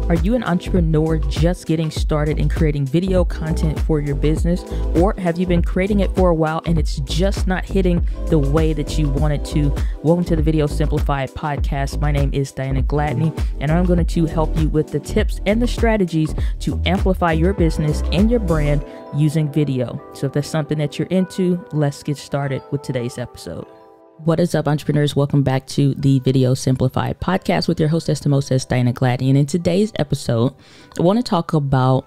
Are you an entrepreneur just getting started in creating video content for your business? Or have you been creating it for a while and it's just not hitting the way that you want it to? Welcome to the Video Simplified podcast. My name is Gladney, and I'm going to help you with the tips and the strategies to amplify your business and your brand using video. So if that's something that you're into, let's get started with today's episode. What is up, entrepreneurs? Welcome back to the Video Simplified podcast with your hostess, Diana Gladney. And in today's episode, I want to talk about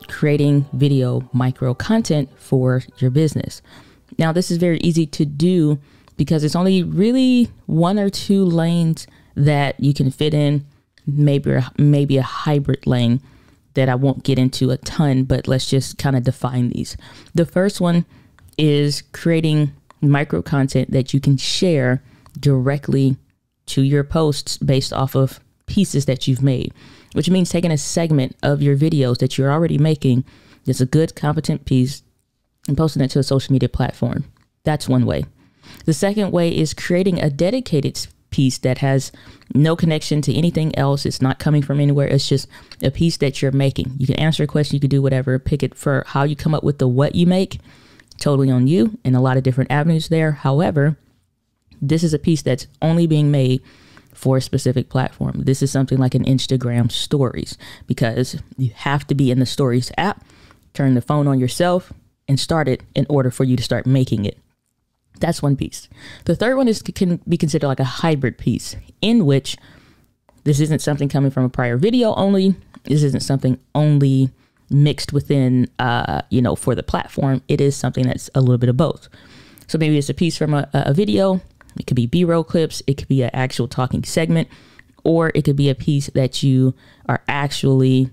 creating video micro content for your business. Now, this is very easy to do because it's only really one or two lanes that you can fit in, maybe a hybrid lane that I won't get into a ton, but let's just kind of define these. The first one is creating micro content that you can share directly to your posts based off of pieces that you've made, which means taking a segment of your videos that you're already making that's a good, competent piece and posting it to a social media platform. That's one way. The second way is creating a dedicated piece that has no connection to anything else. It's not coming from anywhere. It's just a piece that you're making. You can answer a question. You can do whatever. Pick it for how you come up with the what you make. Totally on you, and a lot of different avenues there. However, this is a piece that's only being made for a specific platform. This is something like an Instagram stories, because you have to be in the stories app, turn the phone on yourself and start it in order for you to start making it. That's one piece. The third one can be considered like a hybrid piece, in which this isn't something coming from a prior video only. This isn't something only mixed within, for the platform. It is something that's a little bit of both. So maybe it's a piece from a video. It could be B-roll clips. It could be an actual talking segment, or it could be a piece that you are actually,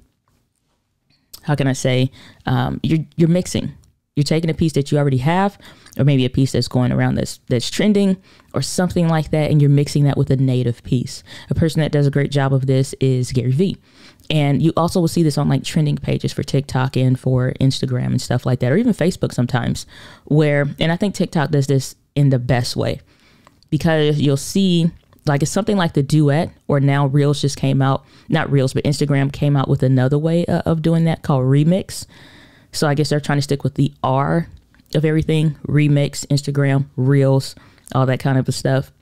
you're mixing. You're taking a piece that you already have, or maybe a piece that's going around that's trending or something like that, and you're mixing that with a native piece. A person that does a great job of this is Gary Vee. And you also will see this on like trending pages for TikTok and for Instagram and stuff like that, or even Facebook sometimes, and I think TikTok does this in the best way, because you'll see like it's something like the duet, or now Reels just came out, not Reels, but Instagram came out with another way of doing that called remix. So I guess they're trying to stick with the R of everything: remix, Instagram, Reels, all that kind of stuff.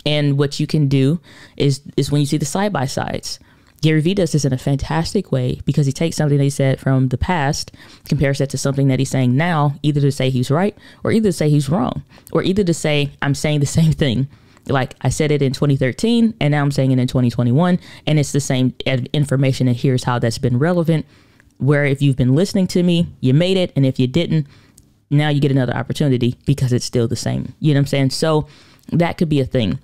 And what you can do is when you see the side-by-sides, Gary Vee does this in a fantastic way, because he takes something that he said from the past, compares that to something that he's saying now, either to say he's right or either to say he's wrong, or either to say I'm saying the same thing. Like I said it in 2013 and now I'm saying it in 2021, and it's the same information, and here's how that's been relevant. Where if you've been listening to me, you made it. And if you didn't, now you get another opportunity because it's still the same. You know what I'm saying? So that could be a thing.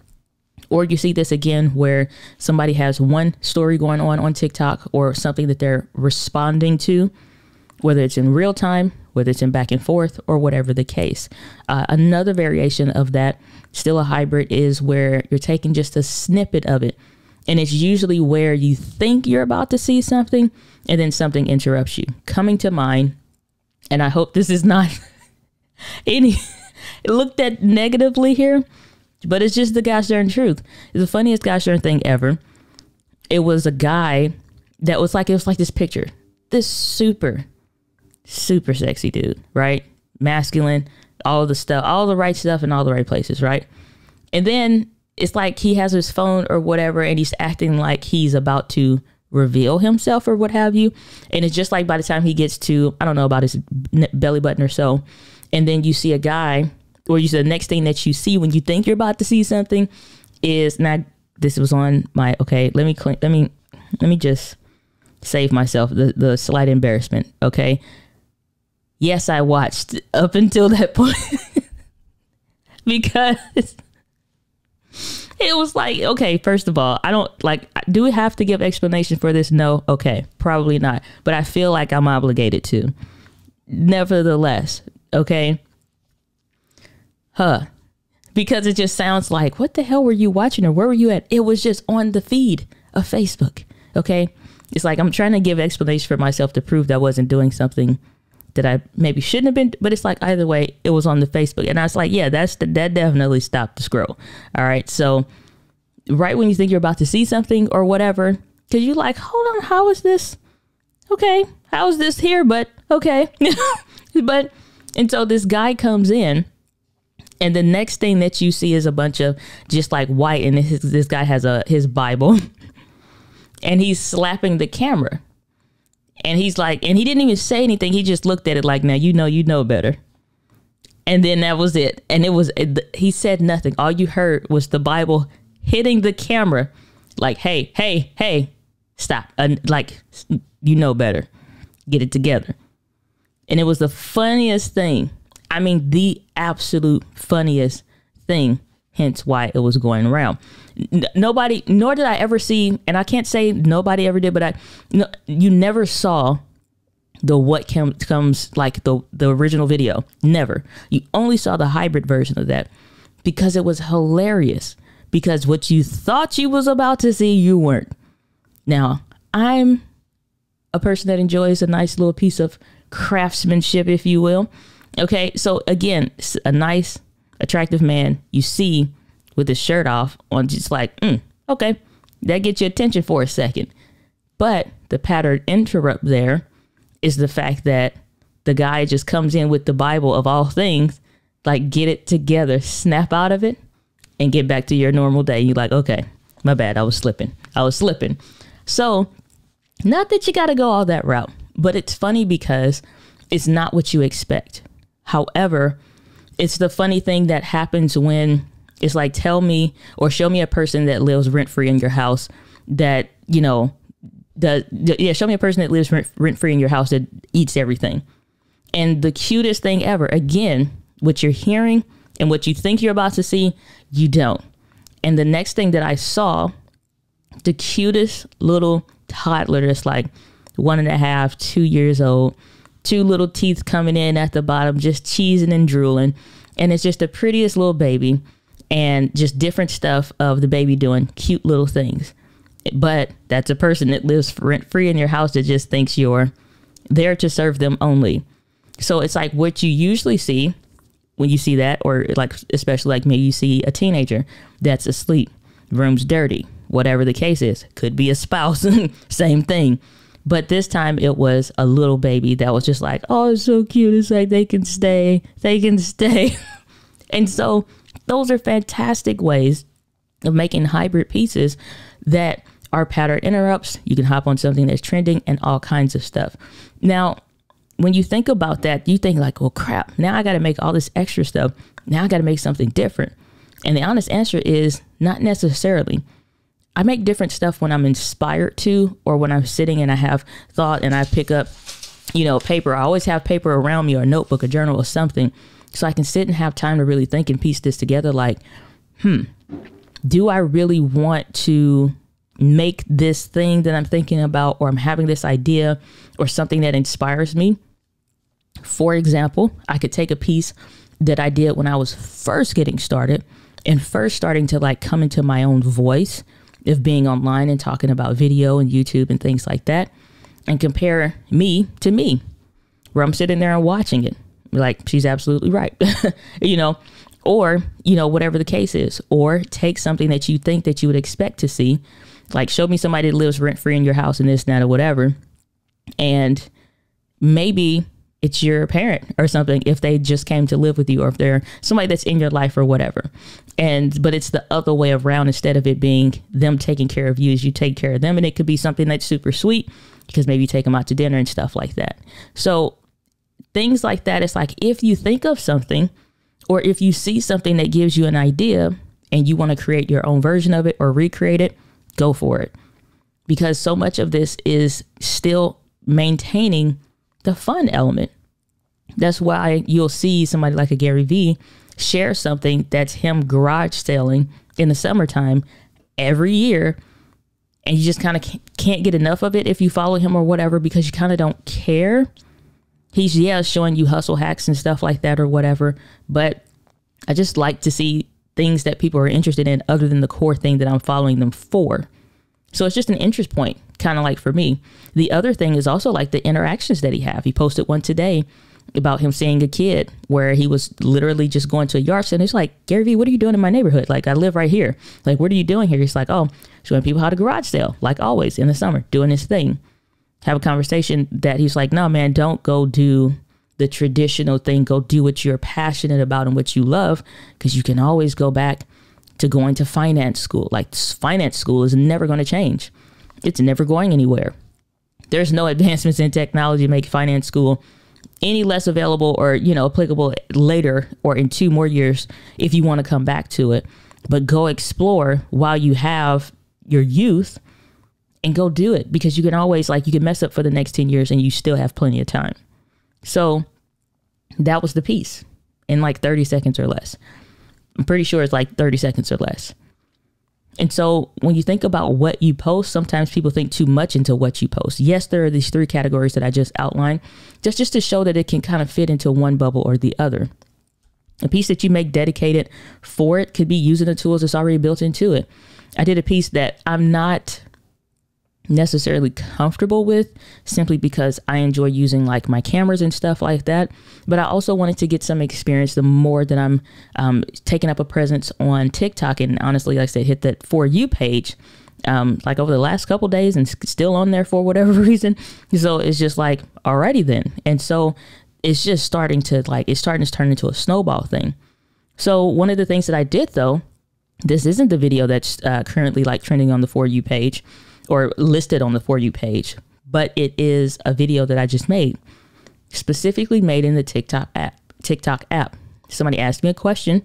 Or you see this again where somebody has one story going on TikTok, or something that they're responding to, whether it's in real time, whether it's in back and forth, or whatever the case. Another variation of that, still a hybrid, is where you're taking just a snippet of it. And it's usually where you think you're about to see something, and then something interrupts you. Coming to mind, and I hope this is not looked at negatively here, but it's just the gosh darn truth. It's the funniest gosh darn thing ever. It was a guy that it was like this picture, this super, super sexy dude, right? Masculine, all the stuff, all the right stuff in all the right places, right? And then it's like he has his phone or whatever, and he's acting like he's about to reveal himself or what have you. And it's just like by the time he gets to, I don't know, about his belly button or so, and then you see a guy, or you see the next thing that you see when you think you're about to see something is, now this was on my, okay, let me just save myself the slight embarrassment. Okay. Yes, I watched up until that point because it was like, okay, first of all, do we have to give explanation for this? No. Okay. Probably not. But I feel like I'm obligated to. Nevertheless. Okay. Because it just sounds like, what the hell were you watching, or where were you at? It was just on the feed of Facebook. Okay. It's like, I'm trying to give explanation for myself to prove that I wasn't doing something that I maybe shouldn't have been, but it's like, either way, it was on the Facebook. And I was like, yeah, that definitely stopped the scroll. All right. So right when you think you're about to see something or whatever, Cause you like, hold on, how is this? Okay, how is this here? But okay. And so this guy comes in, and the next thing that you see is a bunch of just like white, and this guy has his Bible, and he's slapping the camera, and he's like, and he didn't even say anything. He just looked at it like, now you know better. And then that was it. And he said nothing. All you heard was the Bible hitting the camera, like, hey, stop. Like, you know better. Get it together. And it was the funniest thing. I mean, the absolute funniest thing, hence why it was going around. Nobody, nor did I ever see, and I can't say nobody ever did, but you never saw the what comes like the original video. Never. You only saw the hybrid version of that because it was hilarious. Because what you thought you was about to see, you weren't. Now, I'm a person that enjoys a nice little piece of craftsmanship, if you will. Okay, so again, a nice, attractive man you see with his shirt off on, just like, okay, that gets your attention for a second. But the pattern interrupt there is the fact that the guy just comes in with the Bible of all things, like, get it together, snap out of it, and get back to your normal day. You're like, okay, my bad, I was slipping. So, not that you got to go all that route, but it's funny because it's not what you expect. However, it's the funny thing that happens when it's like, tell me or show me a person that lives rent-free in your house that, you know, show me a person that lives rent-free in your house that eats everything. And the cutest thing ever, again, what you're hearing and what you think you're about to see, you don't. And the next thing that I saw, the cutest little toddler that's like 1.5, 2 years old, 2 little teeth coming in at the bottom, just cheesing and drooling. And it's just the prettiest little baby, and just different stuff of the baby doing cute little things. But that's a person that lives rent-free in your house that just thinks you're there to serve them only. So it's like what you usually see when you see that, or like, especially like maybe you see a teenager that's asleep, room's dirty, whatever the case is, could be a spouse, same thing. But this time it was a little baby that was just like, oh, it's so cute. It's like, they can stay. And so those are fantastic ways of making hybrid pieces that are pattern interrupts. You can hop on something that's trending and all kinds of stuff. Now, when you think about that, you think like, well, crap, now I got to make all this extra stuff. Now I got to make something different. And the honest answer is not necessarily. I make different stuff when I'm inspired to, or when I'm sitting and I have thought and I pick up, you know, paper. I always have paper around me, or a notebook, a journal, or something, so I can sit and have time to really think and piece this together. Like, do I really want to make this thing that I'm thinking about, or I'm having this idea or something that inspires me? For example, I could take a piece that I did when I was first getting started and first starting to like come into my own voice of being online and talking about video and YouTube and things like that, and compare me to me, where I'm sitting there and watching it like, she's absolutely right, you know, or, you know, whatever the case is. Or take something that you think that you would expect to see, like, show me somebody that lives rent-free in your house and this and that or whatever, and maybe it's your parent or something, if they just came to live with you, or if they're somebody that's in your life or whatever. But it's the other way around. Instead of it being them taking care of you, as you take care of them. And it could be something that's super sweet, because maybe you take them out to dinner and stuff like that. So things like that, it's like, if you think of something, or if you see something that gives you an idea and you want to create your own version of it or recreate it, go for it. Because so much of this is still maintaining the fun element. That's why you'll see somebody like a Gary Vee share something that's him garage selling in the summertime every year, and you just kind of can't get enough of it if you follow him or whatever, because you kind of don't care. He's showing you hustle hacks and stuff like that or whatever, but I just like to see things that people are interested in other than the core thing that I'm following them for. So it's just an interest point, kind of like for me. The other thing is also like the interactions that he posted one today about him seeing a kid where he was literally just going to a yard sale. And it's like, Gary Vee, what are you doing in my neighborhood? Like, I live right here. Like, what are you doing here? He's like, oh, showing people how to garage sale, like always in the summer, doing his thing. Have a conversation that he's like, no, man, don't go do the traditional thing. Go do what you're passionate about and what you love, because you can always go back to going to finance school. Like, finance school is never going to change. It's never going anywhere. There's no advancements in technology to make finance school any less available or, applicable later or in 2 more years if you want to come back to it. But go explore while you have your youth and go do it, because you can always, you can mess up for the next 10 years and you still have plenty of time. So that was the piece in 30 seconds or less. I'm pretty sure it's 30 seconds or less. And so when you think about what you post, sometimes people think too much into what you post. Yes, there are these 3 categories that I just outlined, just to show that it can kind of fit into one bubble or the other. A piece that you make dedicated for it could be using the tools that's already built into it. I did a piece that I'm not necessarily comfortable with, simply because I enjoy using my cameras and stuff like that. But I also wanted to get some experience the more that I'm taking up a presence on TikTok. And honestly, like I said, hit that For You page over the last couple days and still on there for whatever reason. So it's just alrighty then. And so it's just starting to turn into a snowball thing. So one of the things that I did, though, this isn't the video that's currently trending on the For You page or listed on the For You page, but it is a video that I just made, specifically made in the TikTok app. Somebody asked me a question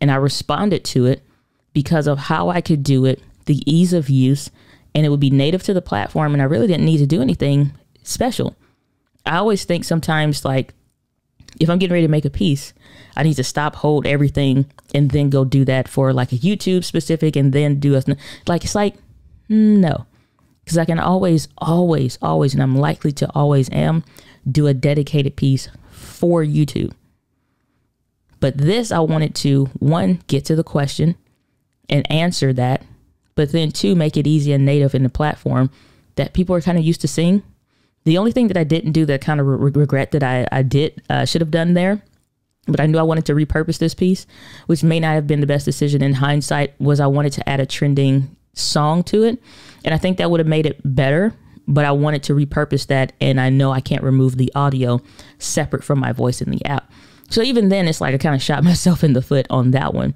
and I responded to it because of how I could do it, the ease of use, and it would be native to the platform. And I really didn't need to do anything special. I always think sometimes if I'm getting ready to make a piece, I need to stop, hold everything, and then go do that for a YouTube specific, and then do no. Because I can always, and I'm likely to always do a dedicated piece for YouTube. But this, I wanted to, 1, get to the question and answer that, but then 2, make it easy and native in the platform that people are kind of used to seeing. The only thing that I didn't do that kind of regret that I should have done there, but I knew I wanted to repurpose this piece, which may not have been the best decision in hindsight, was I wanted to add a trending song to it. And I think that would have made it better, but I wanted to repurpose that. And I know I can't remove the audio separate from my voice in the app. So even then, it's I kind of shot myself in the foot on that one.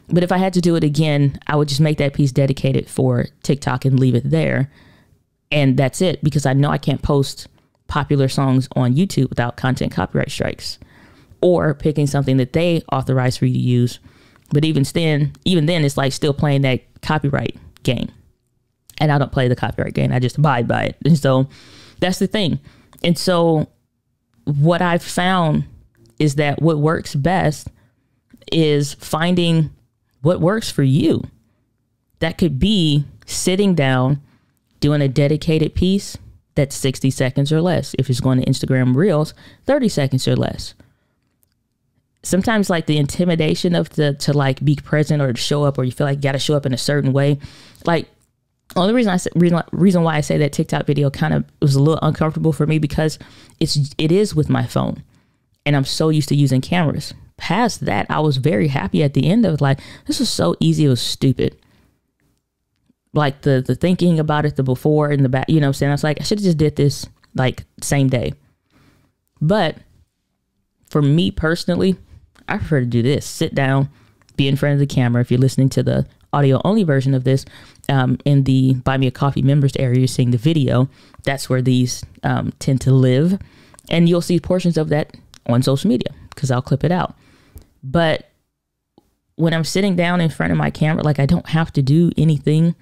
But if I had to do it again, I would just make that piece dedicated for TikTok and leave it there. And that's it, because I know I can't post popular songs on YouTube without content copyright strikes or picking something that they authorize for you to use. But even then, it's still playing that copyright game. And I don't play the copyright game. I just abide by it. And so that's the thing. And so what I've found is that what works best is finding what works for you. That could be sitting down, doing a dedicated piece that's 60 seconds or less. If it's going to Instagram Reels, 30 seconds or less. Sometimes the intimidation of to be present or to show up, or you feel you got to show up in a certain way. Only reason why I say that TikTok video kind of was a little uncomfortable for me, because it is with my phone and I'm so used to using cameras. Past that, I was very happy at the end of it. This was so easy. It was stupid. The thinking about it, the before and the back, I was I should have just did this same day. But for me personally, I prefer to do this. Sit down, be in front of the camera. If you're listening to the audio only version of this, in the Buy Me a Coffee members area, you're seeing the video. That's where these tend to live. And you'll see portions of that on social media because I'll clip it out. But when I'm sitting down in front of my camera, I don't have to do anything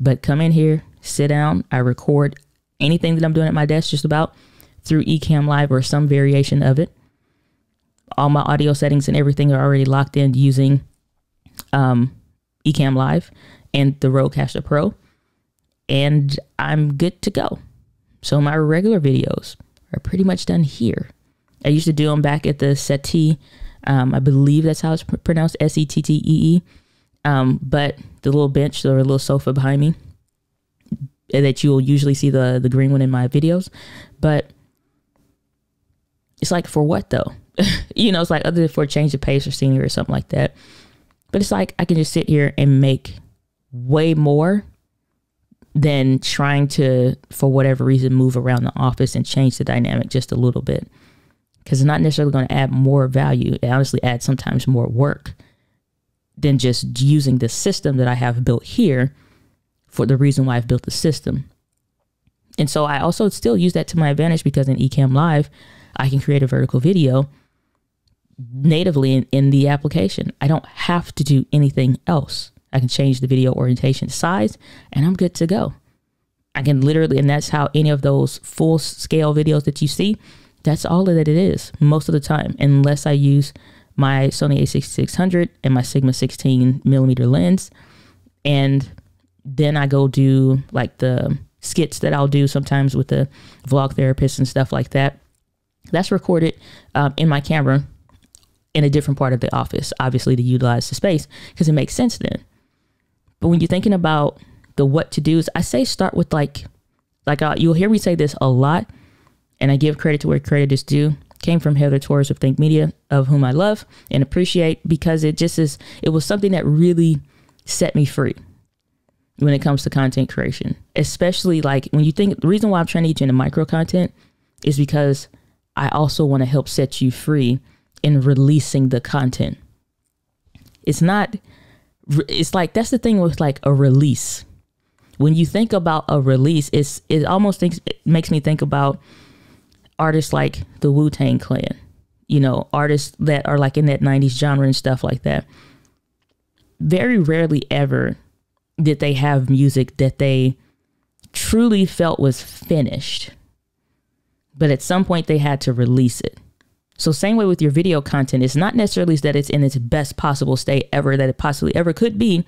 but come in here, sit down. I record anything that I'm doing at my desk just about through Ecamm Live or some variation of it. All my audio settings and everything are already locked in using Ecamm Live and the Rodecaster Pro, and I'm good to go. So my regular videos are pretty much done here. I used to do them back at the settee. I believe that's how it's pronounced, SETTEE. But the little bench or a little sofa behind me that you'll usually see the green one in my videos. But it's for what though? It's other than for a change of pace or scenery or something like that. But it's I can just sit here and make way more than trying to, for whatever reason, move around the office and change the dynamic just a little bit. Because it's not necessarily going to add more value. It honestly adds sometimes more work than just using the system that I have built here for the reason why I've built the system. And so I also still use that to my advantage, because in Ecamm Live, I can create a vertical video natively in the application. I don't have to do anything else. I can change the video orientation size and I'm good to go. I can literally, and that's how any of those full scale videos that you see, that's all that it is most of the time, unless I use my Sony a6600 and my Sigma 16mm lens. And then I go do like the skits that I'll do sometimes with the vlog therapist and stuff like that. That's recorded in my camera in a different part of the office, obviously to utilize the space, because it makes sense then. But when you're thinking about the what to do's, I say start with you'll hear me say this a lot, and I give credit to where credit is due. Came from Heather Torres of Think Media, of whom I love and appreciate, because it was something that really set me free when it comes to content creation. Especially like when you think, the reason why I'm trying to get you into micro content is because I also want to help set you free in releasing the content. It's like, that's the thing with like a release. When you think about a release, it makes me think about artists like the Wu-Tang Clan, artists that are like in that 90s genre and stuff like that. Very rarely ever did they have music that they truly felt was finished, but at some point they had to release it. So same way with your video content, it's not necessarily that it's in its best possible state ever that it possibly ever could be,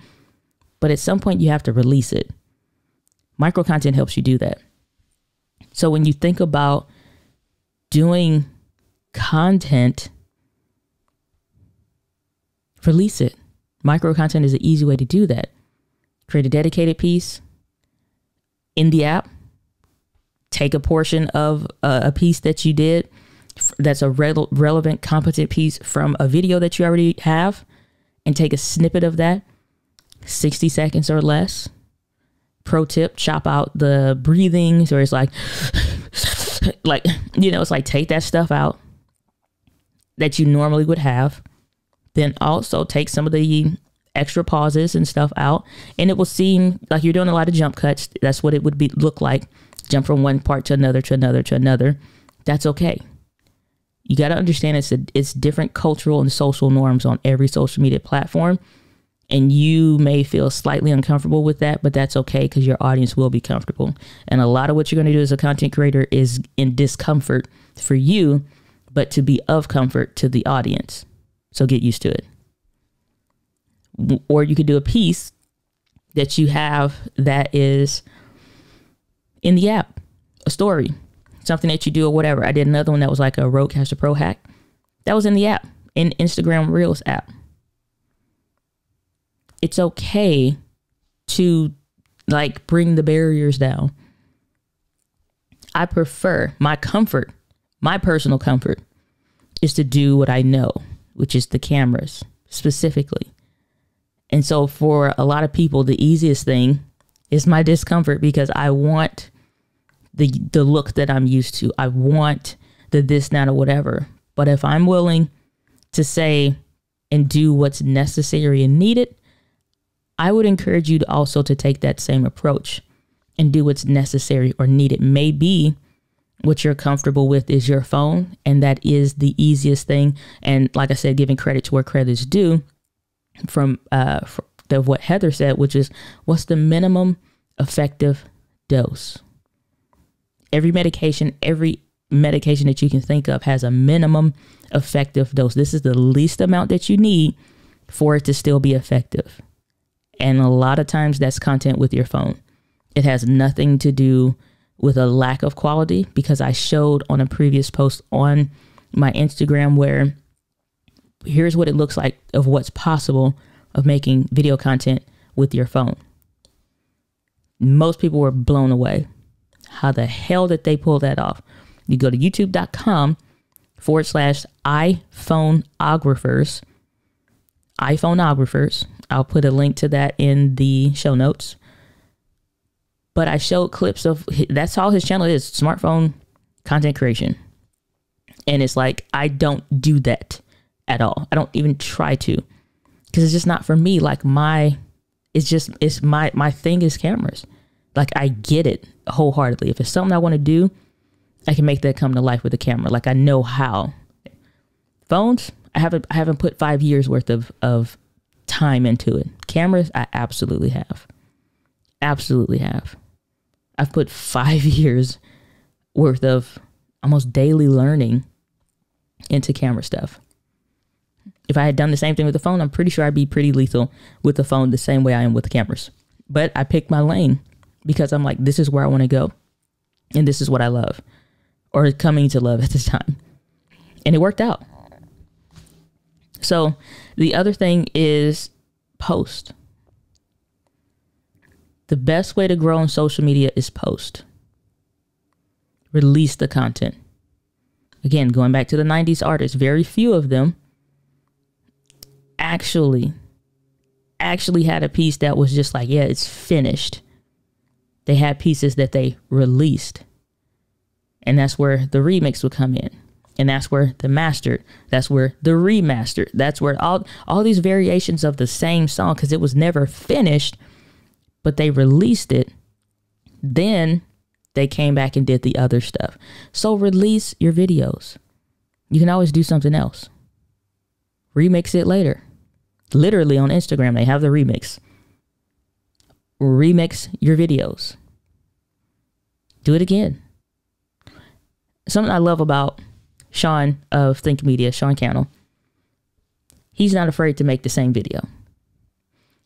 but at some point you have to release it. Micro content helps you do that. So when you think about doing content, release it. Micro content is an easy way to do that. Create a dedicated piece in the app. Take a portion of a piece that you did that's a relevant, competent piece from a video that you already have, and take a snippet of that, 60 seconds or less. Pro tip, chop out the breathings, or it's like, it's like take that stuff out that you normally would have. Then also take some of the extra pauses and stuff out, and it will seem like you're doing a lot of jump cuts. That's what it would look like. Jump from one part to another, to another, to another. That's okay. You got to understand it's different cultural and social norms on every social media platform. And you may feel slightly uncomfortable with that, but that's okay, because your audience will be comfortable. And a lot of what you're going to do as a content creator is in discomfort for you, but to be of comfort to the audience. So get used to it. Or you could do a piece that you have that is in the app, a story, something that you do or whatever. I did another one that was like a Rodecaster Pro hack. That was in the app, in Instagram Reels app. It's okay to like bring the barriers down. I prefer my personal comfort is to do what I know, which is the cameras specifically. And so for a lot of people, the easiest thing is my discomfort, because I want the look that I'm used to. I want the this, that, or whatever. But if I'm willing to say and do what's necessary and needed, I would encourage you to also to take that same approach and do what's necessary or needed. Maybe what you're comfortable with is your phone, and that is the easiest thing. And like I said, giving credit to where credit is due, from what Heather said, which is, what's the minimum effective dose? Every medication that you can think of has a minimum effective dose. This is the least amount that you need for it to still be effective. And a lot of times that's content with your phone. It has nothing to do with a lack of quality, because I showed on a previous post on my Instagram where here's what it looks like of what's possible of making video content with your phone. Most people were blown away. How the hell did they pull that off? You go to youtube.com/iPhoneographers. iPhoneographers. I'll put a link to that in the show notes. But I showed clips of, that's all his channel is, smartphone content creation. And it's like, I don't do that at all. I don't even try to, because it's just not for me. Like my thing is cameras. Like I get it wholeheartedly. If it's something I want to do, I can make that come to life with a camera. Like I know how. Phones, I haven't put 5 years worth of time into it. Cameras, I absolutely have. Absolutely have. I've put 5 years worth of almost daily learning into camera stuff. If I had done the same thing with the phone, I'm pretty sure I'd be pretty lethal with the phone the same way I am with the cameras. But I picked my lane because I'm like, this is where I want to go. And this is what I love, or coming to love at this time. And it worked out. So the other thing is post. The best way to grow on social media is post. Release the content. Again, going back to the 90s artists, very few of them actually had a piece that was just like, yeah, it's finished. They had pieces that they released. And that's where the remix would come in. And that's where the mastered, that's where the remastered, that's where all these variations of the same song, because it was never finished, but they released it. Then they came back and did the other stuff. So release your videos. You can always do something else. Remix it later. Literally on Instagram, they have the remix. Remix your videos. Do it again. Something I love about Sean of Think Media, Sean Cannell, he's not afraid to make the same video.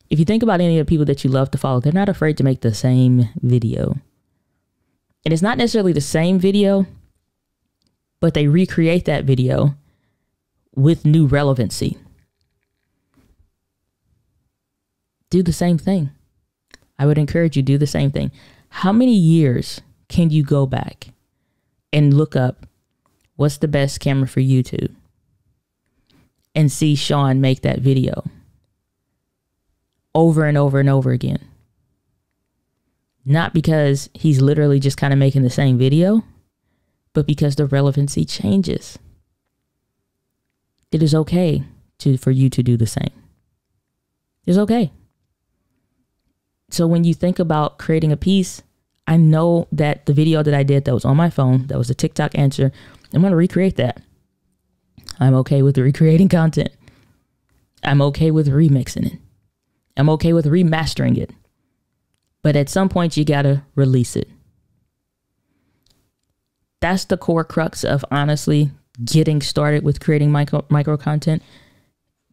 If you think about any of the people that you love to follow, they're not afraid to make the same video. And it's not necessarily the same video, but they recreate that video with new relevancy. Do the same thing. I would encourage you, do the same thing. How many years can you go back and look up what's the best camera for YouTube and see Sean make that video over and over and over again? Not because he's literally just kind of making the same video, but because the relevancy changes. It is okay for you to do the same. It's okay. So when you think about creating a piece, I know that the video that I did that was on my phone, that was a TikTok answer, I'm going to recreate that. I'm okay with recreating content. I'm okay with remixing it. I'm okay with remastering it. But at some point, you got to release it. That's the core crux of honestly getting started with creating micro content.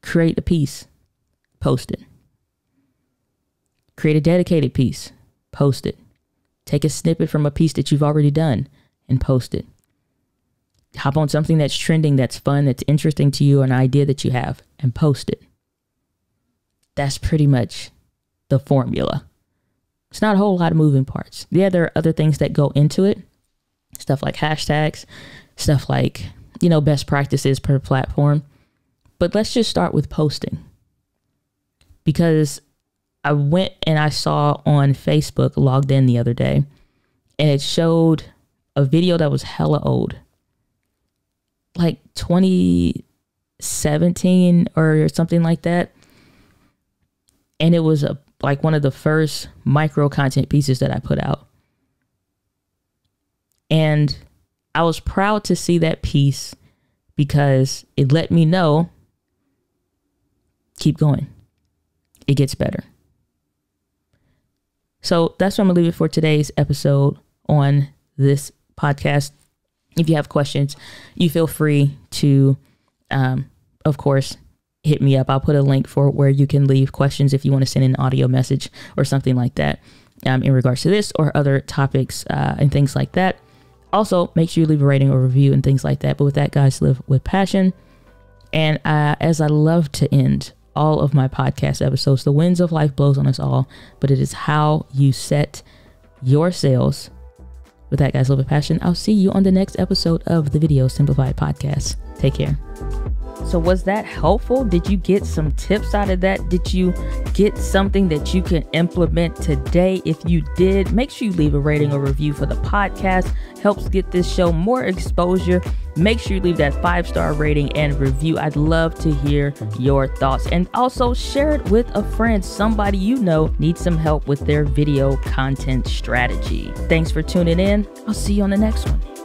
Create a piece, post it. Create a dedicated piece, post it. Take a snippet from a piece that you've already done and post it. Hop on something that's trending, that's fun, that's interesting to you, an idea that you have, and post it. That's pretty much the formula. It's not a whole lot of moving parts. Yeah, there are other things that go into it. Stuff like hashtags, stuff like, best practices per platform. But let's just start with posting. Because I went and I saw on Facebook, logged in the other day, and it showed a video that was hella old. Like 2017 or something like that. And it was like one of the first micro content pieces that I put out. And I was proud to see that piece because it let me know, keep going. It gets better. So that's where I'm going to leave it for today's episode on this podcast. If you have questions, you feel free to, of course, hit me up. I'll put a link for where you can leave questions if you want to send an audio message or something like that in regards to this or other topics and things like that. Also, make sure you leave a rating or review and things like that. But with that, guys, live with passion. And as I love to end all of my podcast episodes, the winds of life blows on us all, but it is how you set your sails. With that, guys, live with passion. I'll see you on the next episode of the Video Simplified podcast. Take care. So was that helpful? Did you get some tips out of that? Did you get something that you can implement today? If you did, make sure you leave a rating or review for the podcast. Helps get this show more exposure. Make sure you leave that 5-star rating and review. I'd love to hear your thoughts. And also share it with a friend, somebody you know needs some help with their video content strategy. Thanks for tuning in. I'll see you on the next one.